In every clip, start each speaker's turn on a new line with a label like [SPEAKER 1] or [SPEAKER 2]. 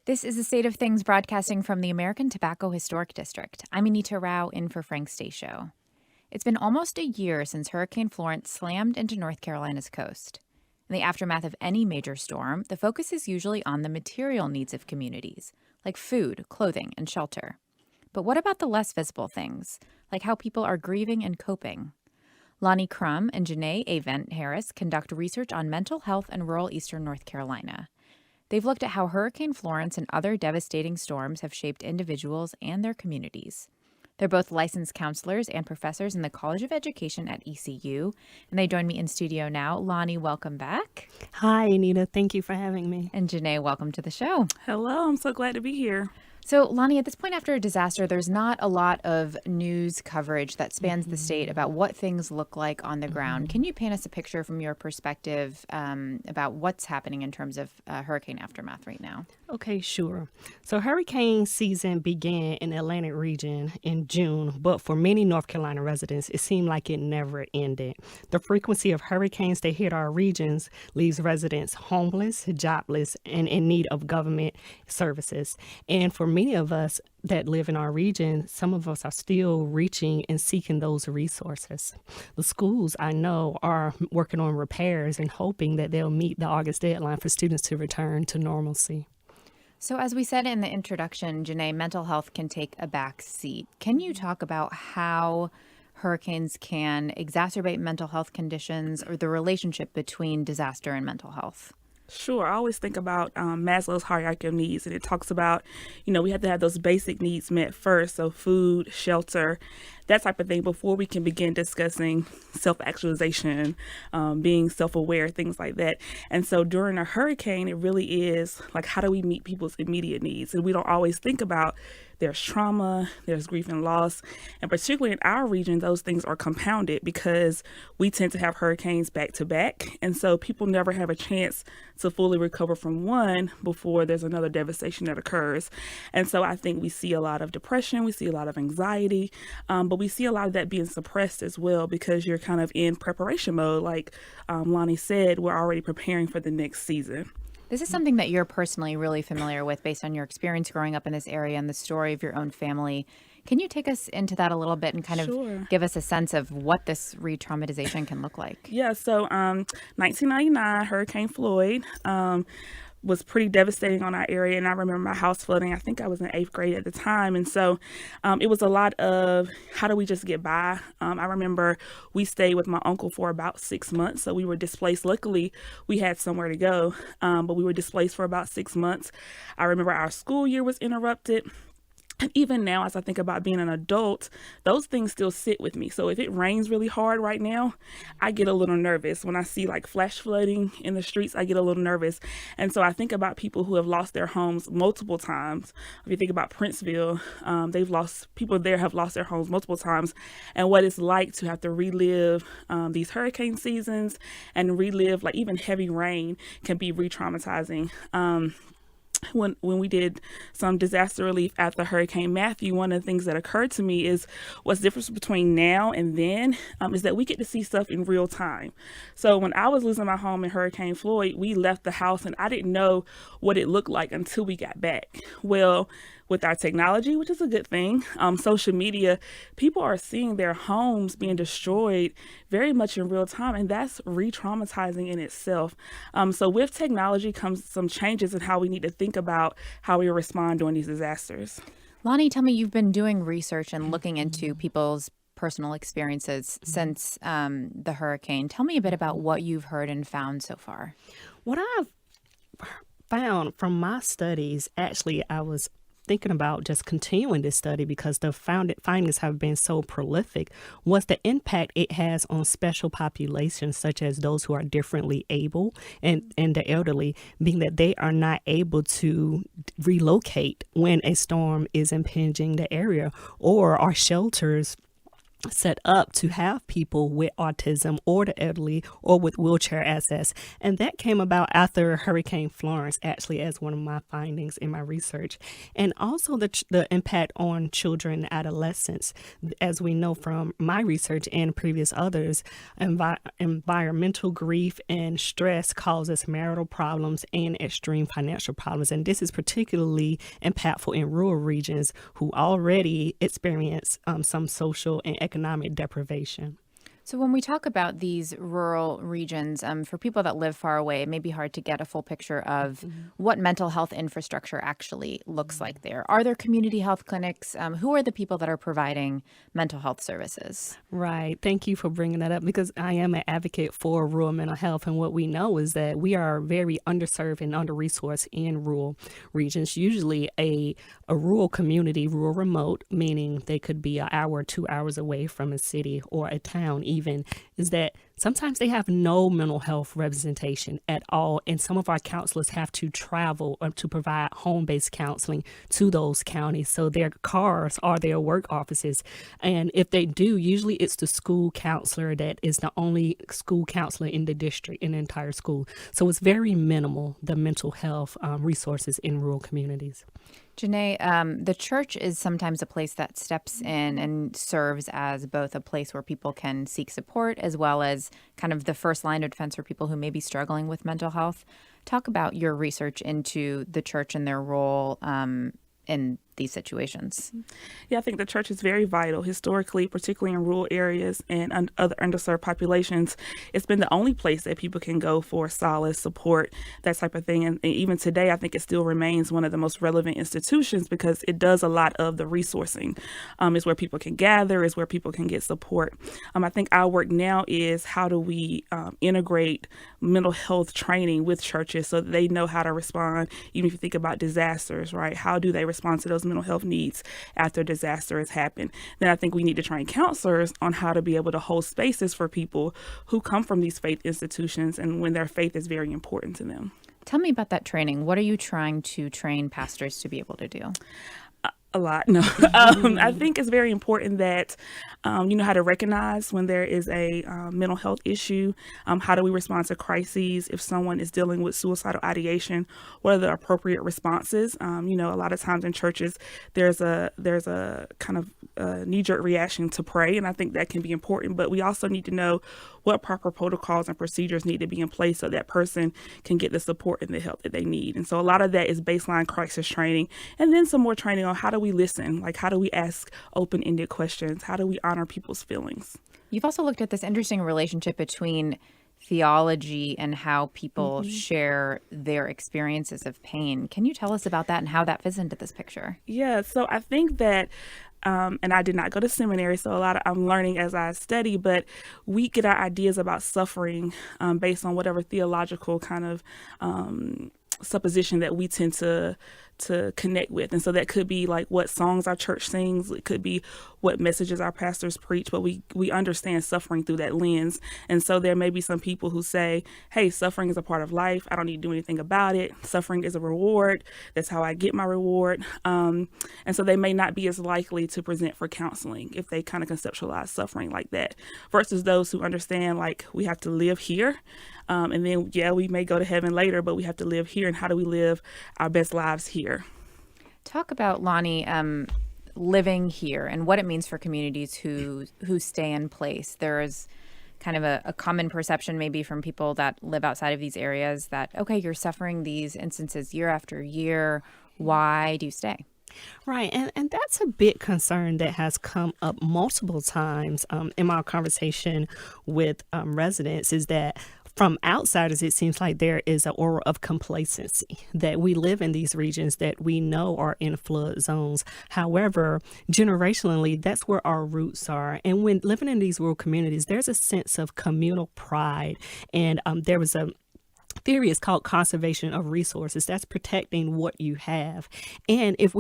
[SPEAKER 1] This is the State of Things broadcasting from the American Tobacco Historic District. I'm Anita Rao in for Frank Stasio. It's been almost a year since Hurricane Florence slammed into North Carolina's coast. In the aftermath of any major storm, the focus is usually on the material needs of communities, like food, clothing, and shelter. But what about the less visible things, like how people are grieving and coping? Loni Crumb and Janee Avent Harris conduct research on mental health in rural eastern North Carolina. They've looked at how Hurricane Florence and other devastating storms have shaped individuals and their communities. They're both licensed counselors and professors in the College of Education at ECU, and they join me in studio now. Loni, welcome back.
[SPEAKER 2] Hi, Anita. Thank you for having me.
[SPEAKER 1] And Janee, welcome to the show.
[SPEAKER 3] Hello. I'm so glad to be here.
[SPEAKER 1] So, Loni, at this point after a disaster, there's not a lot of news coverage that spans the state about what things look like on the ground. Can you paint us a picture from your perspective about what's happening in terms of hurricane aftermath right now?
[SPEAKER 2] Okay, sure. So hurricane season began in the Atlantic region in June, but for many North Carolina residents, it seemed like it never ended. The frequency of hurricanes that hit our regions leaves residents homeless, jobless, and in need of government services. And for many of us that live in our region, some of us are still reaching and seeking those resources. The schools, I know, are working on repairs and hoping that they'll meet the August deadline for students to return to normalcy.
[SPEAKER 1] So as we said in the introduction, Janee, mental health can take a back seat. Can you talk about how hurricanes can exacerbate mental health conditions or the relationship between disaster and mental health?
[SPEAKER 3] Sure. I always think about Maslow's hierarchy of needs, and it talks about, we have to have those basic needs met first. So food, shelter, that type of thing before we can begin discussing self-actualization, being self-aware, things like that. And so during a hurricane, it really is like, how do we meet people's immediate needs? And we don't always think about there's trauma, there's grief and loss. And particularly in our region, those things are compounded because we tend to have hurricanes back to back. And so people never have a chance to fully recover from one before there's another devastation that occurs. And so I think we see a lot of depression, we see a lot of anxiety, but we see a lot of that being suppressed as well because you're kind of in preparation mode. Like Loni said, we're already preparing for the next season.
[SPEAKER 1] This is something that you're personally really familiar with based on your experience growing up in this area and the story of your own family. Can you take us into that a little bit and kind of give us a sense of what this re-traumatization can look like?
[SPEAKER 3] Yeah, so 1999, Hurricane Floyd was pretty devastating on our area. And I remember my house flooding. I think I was in 8th grade at the time. And so it was a lot of how do we just get by? I remember we stayed with my uncle for about 6 months. So we were displaced. Luckily, we had somewhere to go, but we were displaced for about 6 months. I remember our school year was interrupted. And even now, as I think about being an adult, those things still sit with me. So if it rains really hard right now, I get a little nervous. When I see like flash flooding in the streets, I get a little nervous. And so I think about people who have lost their homes multiple times. If you think about Princeville, people there have lost their homes multiple times. And what it's like to have to relive these hurricane seasons and relive like even heavy rain can be re-traumatizing. When we did some disaster relief after Hurricane Matthew, one of the things that occurred to me is what's the difference between now and then is that we get to see stuff in real time. So when I was losing my home in Hurricane Floyd, we left the house and I didn't know what it looked like until we got back. Well, with our technology, which is a good thing, social media, people are seeing their homes being destroyed very much in real time, and that's re-traumatizing in itself. So with technology comes some changes in how we need to think about how we respond during these disasters.
[SPEAKER 1] Loni, tell me, you've been doing research and looking into people's personal experiences since the hurricane. Tell me a bit about what you've heard and found so far.
[SPEAKER 2] What I've found from my studies, actually, I was thinking about just continuing this study because the findings have been so prolific, was the impact it has on special populations such as those who are differently able and the elderly, being that they are not able to relocate when a storm is impinging the area, or our shelters set up to have people with autism or the elderly or with wheelchair access. And that came about after Hurricane Florence, actually, as one of my findings in my research. And also the impact on children and adolescents. As we know from my research and previous others, environmental grief and stress causes marital problems and extreme financial problems. And this is particularly impactful in rural regions who already experience some social and economic deprivation.
[SPEAKER 1] So when we talk about these rural regions, for people that live far away, it may be hard to get a full picture of what mental health infrastructure actually looks like there. Are there community health clinics? Who are the people that are providing mental health services?
[SPEAKER 2] Right. Thank you for bringing that up, because I am an advocate for rural mental health. And what we know is that we are very underserved and under-resourced in rural regions. Usually a rural community, rural remote, meaning they could be an hour or 2 hours away from a city or a town even, is that sometimes they have no mental health representation at all. And some of our counselors have to travel to provide home-based counseling to those counties. So their cars are their work offices. And if they do, usually it's the school counselor that is the only school counselor in the district, in the entire school. So it's very minimal, the mental health resources in rural communities.
[SPEAKER 1] Janee, the church is sometimes a place that steps in and serves as both a place where people can seek support as well as kind of the first line of defense for people who may be struggling with mental health. Talk about your research into the church and their role in these situations.
[SPEAKER 3] Yeah, I think the church is very vital historically, particularly in rural areas and other underserved populations. It's been the only place that people can go for solace, support, that type of thing. And even today, I think it still remains one of the most relevant institutions because it does a lot of the resourcing. It's where people can gather, is where people can get support. I think our work now is how do we integrate mental health training with churches so that they know how to respond, even if you think about disasters, right? How do they respond to those mental health needs after disaster has happened? Then I think we need to train counselors on how to be able to hold spaces for people who come from these faith institutions and when their faith is very important to them.
[SPEAKER 1] Tell me about that training. What are you trying to train pastors to be able to do?
[SPEAKER 3] A lot. No, I think it's very important that you know how to recognize when there is a mental health issue. How do we respond to crises? If someone is dealing with suicidal ideation, what are the appropriate responses? You know, a lot of times in churches, there's a kind of knee-jerk reaction to pray, and I think that can be important. But we also need to know what proper protocols and procedures need to be in place so that person can get the support and the help that they need. And so a lot of that is baseline crisis training, and then some more training on how do we listen, like how do we ask open-ended questions, how do we honor people's feelings.
[SPEAKER 1] You've also looked at this interesting relationship between theology and how people share their experiences of pain. Can you tell us about that and how that fits into this picture?
[SPEAKER 3] Yeah, so I think that and I did not go to seminary, so a lot of I'm learning as I study, but we get our ideas about suffering based on whatever theological kind of supposition that we tend to connect with. And so that could be like what songs our church sings. It could be what messages our pastors preach, but we understand suffering through that lens. And so there may be some people who say, hey, suffering is a part of life. I don't need to do anything about it. Suffering is a reward. That's how I get my reward. And so they may not be as likely to present for counseling if they kind of conceptualize suffering like that, versus those who understand like we have to live here. And then, yeah, we may go to heaven later, but we have to live here. And how do we live our best lives here?
[SPEAKER 1] Talk about, Loni, living here and what it means for communities who stay in place. There is kind of a common perception maybe from people that live outside of these areas that, okay, you're suffering these instances year after year. Why do you stay?
[SPEAKER 2] Right. And that's a big concern that has come up multiple times in my conversation with residents, is that from outsiders, it seems like there is an aura of complacency, that we live in these regions that we know are in flood zones. However, generationally, that's where our roots are. And when living in these rural communities, there's a sense of communal pride. And there was a theory is called conservation of resources. That's protecting what you have. And if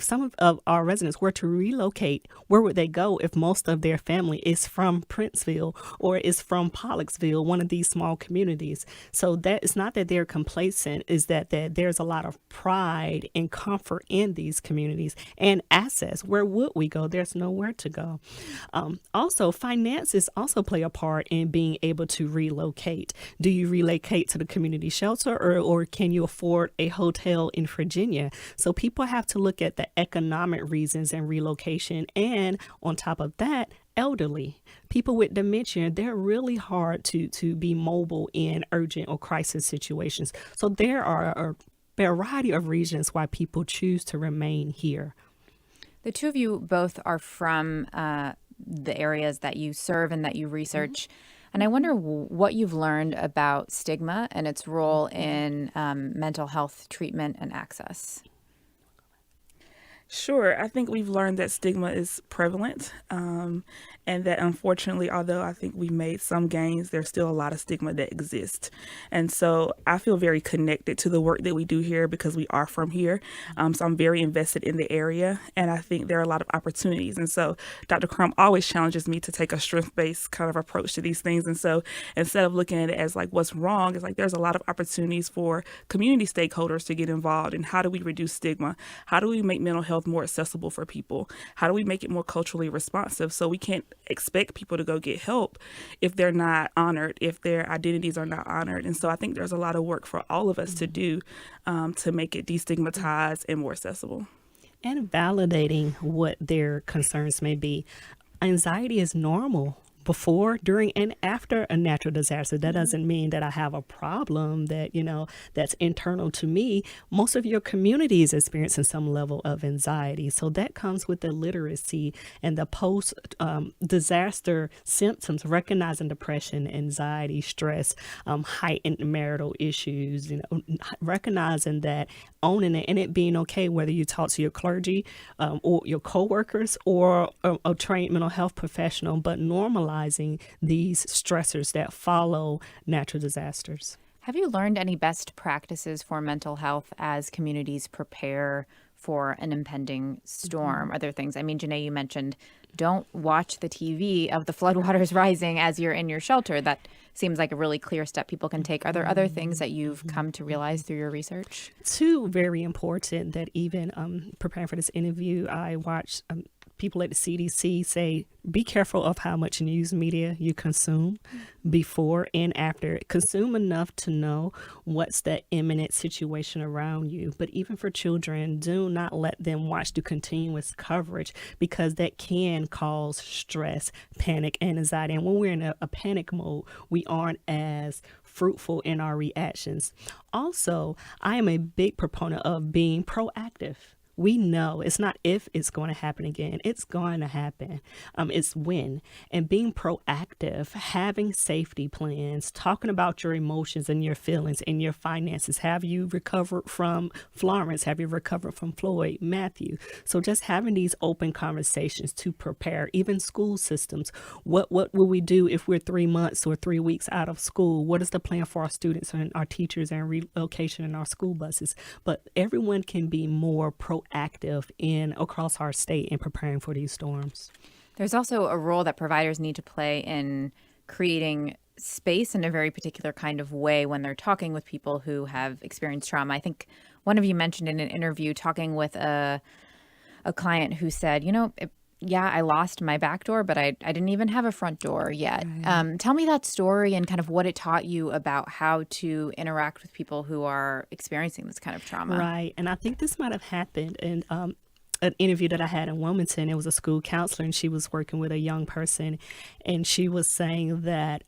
[SPEAKER 2] some of our residents were to relocate, where would they go if most of their family is from Princeville or is from Pollocksville, one of these small communities? So that it's not that they're complacent, is that there's a lot of pride and comfort in these communities and access. Where would we go? There's nowhere to go. Also, finances also play a part in being able to relocate. Do you relocate to the community shelter or can you afford a hotel in Virginia? So people have to look at the economic reasons and relocation. And on top of that, elderly people with dementia, they're really hard to be mobile in urgent or crisis situations. So there are a variety of reasons why people choose to remain here.
[SPEAKER 1] The two of you both are from the areas that you serve and that you research. And I wonder what you've learned about stigma and its role in mental health treatment and access.
[SPEAKER 3] Sure. I think we've learned that stigma is prevalent, and that unfortunately, although I think we made some gains, there's still a lot of stigma that exists. And so I feel very connected to the work that we do here because we are from here. So I'm very invested in the area, and I think there are a lot of opportunities. And so Dr. Crumb always challenges me to take a strength-based kind of approach to these things. And so instead of looking at it as like what's wrong, it's like there's a lot of opportunities for community stakeholders to get involved. And how do we reduce stigma? How do we make mental health more accessible for people? How do we make it more culturally responsive? So we can't expect people to go get help if they're not honored, if their identities are not honored. And so I think there's a lot of work for all of us to do to make it destigmatized and more accessible.
[SPEAKER 2] And validating what their concerns may be. Anxiety is normal before, during, and after a natural disaster. That doesn't mean that I have a problem that, that's internal to me. Most of your community is experiencing some level of anxiety. So that comes with the literacy and the post-disaster symptoms, recognizing depression, anxiety, stress, heightened marital issues, recognizing that, owning it, and it being okay whether you talk to your clergy or your coworkers or a trained mental health professional, but normalizing these stressors that follow natural disasters.
[SPEAKER 1] Have you learned any best practices for mental health as communities prepare for an impending storm? Are there things, Janee, you mentioned don't watch the TV of the floodwaters rising as you're in your shelter. That seems like a really clear step people can take. Are there other things that you've come to realize through your research?
[SPEAKER 2] Two very important that even preparing for this interview, I watched people at the CDC say, be careful of how much news media you consume before and after. Consume enough to know what's the imminent situation around you. But even for children, do not let them watch the continuous coverage because that can cause stress, panic, and anxiety. And when we're in a panic mode, we aren't as fruitful in our reactions. Also, I am a big proponent of being proactive. We know it's not if it's going to happen again. It's going to happen. It's when. And being proactive, having safety plans, talking about your emotions and your feelings and your finances. Have you recovered from Florence? Have you recovered from Floyd, Matthew? So just having these open conversations to prepare, even school systems. What will we do if we're 3 months or 3 weeks out of school? What is the plan for our students and our teachers and relocation in our school buses? But everyone can be more proactive across our state in preparing for these storms.
[SPEAKER 1] There's also a role that providers need to play in creating space in a very particular kind of way when they're talking with people who have experienced trauma. I think one of you mentioned in an interview talking with a client who said, I lost my back door, but I didn't even have a front door yet. Right. Tell me that story and kind of what it taught you about how to interact with people who are experiencing this kind of trauma.
[SPEAKER 2] Right. And I think this might have happened in an interview that I had in Wilmington. It was a school counselor, and she was working with a young person, and she was saying that,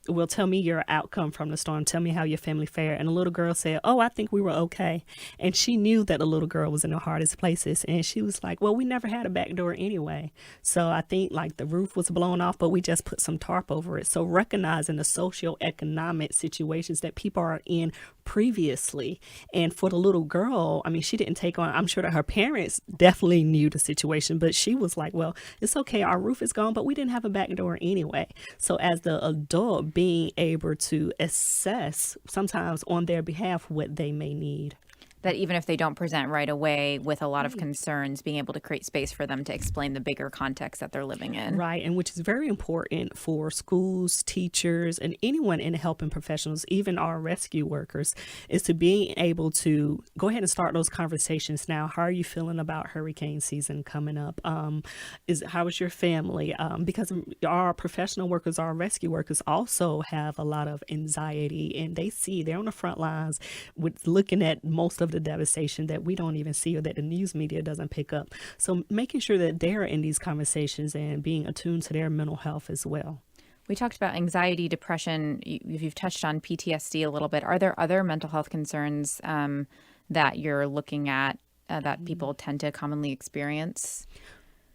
[SPEAKER 2] well, tell me your outcome from the storm. Tell me how your family fared. And the little girl said, oh, I think we were okay. And she knew that the little girl was in the hardest places. And she was like, well, we never had a back door anyway. So I think like the roof was blown off, but we just put some tarp over it. So recognizing the socioeconomic situations that people are in previously. And for the little girl, she didn't take on, I'm sure that her parents definitely knew the situation, but she was like, well, it's okay. Our roof is gone, but we didn't have a back door anyway. So as the adult, being able to assess sometimes on their behalf what they may need.
[SPEAKER 1] That even if they don't present right away with a lot of concerns, being able to create space for them to explain the bigger context that they're living in.
[SPEAKER 2] Right, and which is very important for schools, teachers, and anyone in the helping professionals, even our rescue workers, is to being able to go ahead and start those conversations now. How are you feeling about hurricane season coming up? How is your family? Because our professional workers, our rescue workers also have a lot of anxiety, and they're on the front lines with looking at most of the devastation that we don't even see or that the news media doesn't pick up. So making sure that they're in these conversations and being attuned to their mental health as well.
[SPEAKER 1] We talked about anxiety, depression. You've touched on PTSD a little bit. Are there other mental health concerns that you're looking at that people tend to commonly experience?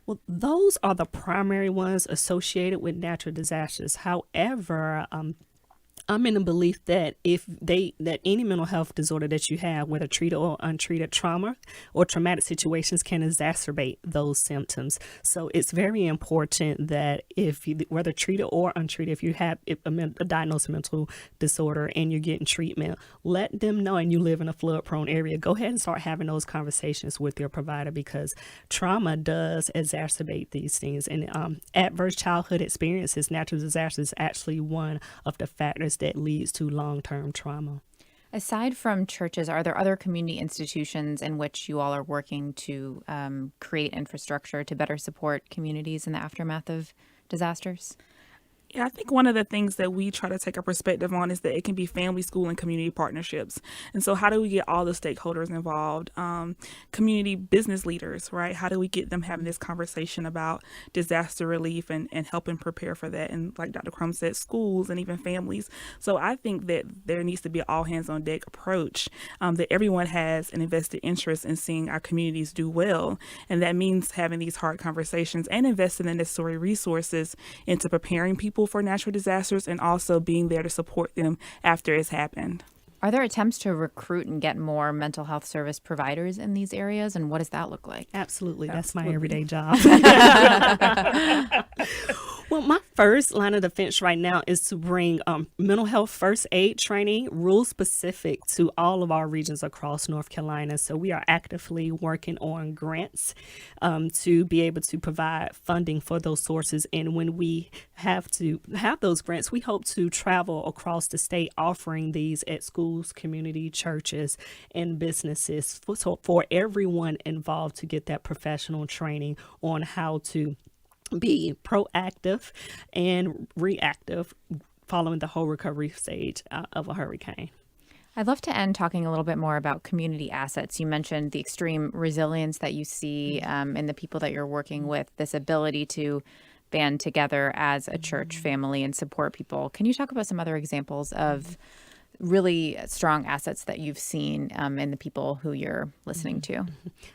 [SPEAKER 2] Well, those are the primary ones associated with natural disasters. However, I'm in the belief that that any mental health disorder that you have, whether treated or untreated, trauma or traumatic situations can exacerbate those symptoms. So it's very important that whether treated or untreated, if you have a diagnosed mental disorder and you're getting treatment, let them know, and you live in a flood-prone area, go ahead and start having those conversations with your provider, because trauma does exacerbate these things. And adverse childhood experiences, natural disasters, is actually one of the factors that leads to long-term trauma.
[SPEAKER 1] Aside from churches, are there other community institutions in which you all are working to create infrastructure to better support communities in the aftermath of disasters?
[SPEAKER 3] Yeah, I think one of the things that we try to take a perspective on is that it can be family, school, and community partnerships. And so how do we get all the stakeholders involved? Community business leaders, right? How do we get them having this conversation about disaster relief and helping prepare for that? And like Dr. Crumb said, schools and even families. So I think that there needs to be an all hands on deck approach, that everyone has an invested interest in seeing our communities do well. And that means having these hard conversations and investing the necessary resources into preparing people for natural disasters and also being there to support them after it's happened.
[SPEAKER 1] Are there attempts to recruit and get more mental health service providers in these areas, and what does that look like?
[SPEAKER 2] Absolutely. That's my everyday job. Well, my first line of defense right now is to bring mental health first aid training, rules specific to all of our regions across North Carolina. So we are actively working on grants to be able to provide funding for those sources. And when we have to have those grants, we hope to travel across the state offering these at schools, community, churches, and businesses for everyone involved to get that professional training on how to be proactive and reactive following the whole recovery stage of a hurricane.
[SPEAKER 1] I'd love to end talking a little bit more about community assets. You mentioned the extreme resilience that you see in the people that you're working with, this ability to band together as a church family and support people. Can you talk about some other examples of really strong assets that you've seen in the people who you're listening to?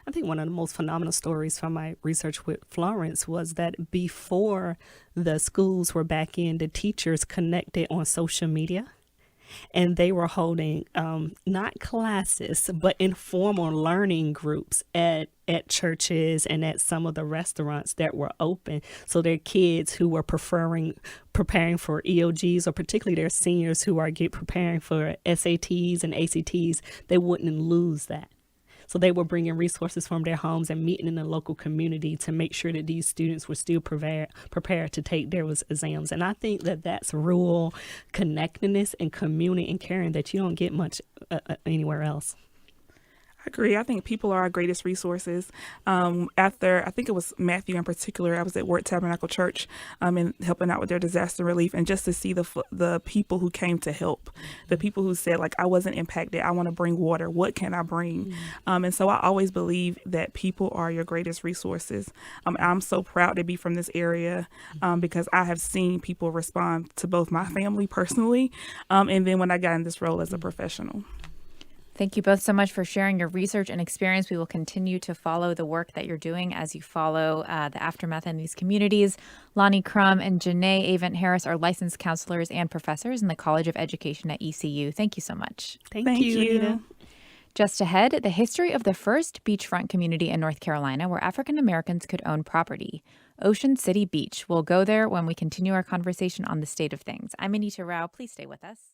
[SPEAKER 2] I think one of the most phenomenal stories from my research with Florence was that before the schools were back in, the teachers connected on social media. And they were holding not classes, but informal learning groups at churches and at some of the restaurants that were open. So their kids who were preparing for EOGs, or particularly their seniors who are preparing for SATs and ACTs, they wouldn't lose that. So they were bringing resources from their homes and meeting in the local community to make sure that these students were still prepared to take their exams. And I think that that's rural connectedness and community and caring that you don't get much anywhere else.
[SPEAKER 3] I agree. I think people are our greatest resources. After, I think it was Matthew in particular, I was at Word Tabernacle Church and helping out with their disaster relief, and just to see the people who came to help, the people who said, like, I wasn't impacted, I want to bring water, what can I bring? And so I always believe that people are your greatest resources. I'm so proud to be from this area because I have seen people respond to both my family personally and then when I got in this role as a professional.
[SPEAKER 1] Thank you both so much for sharing your research and experience. We will continue to follow the work that you're doing as you follow the aftermath in these communities. Loni Crumb and Janee Avent Harris are licensed counselors and professors in the College of Education at ECU. Thank you so much.
[SPEAKER 2] Thank you, Anita.
[SPEAKER 1] Just ahead, the history of the first beachfront community in North Carolina where African Americans could own property. Ocean City Beach. We'll go there when we continue our conversation on the state of things. I'm Anita Rao. Please stay with us.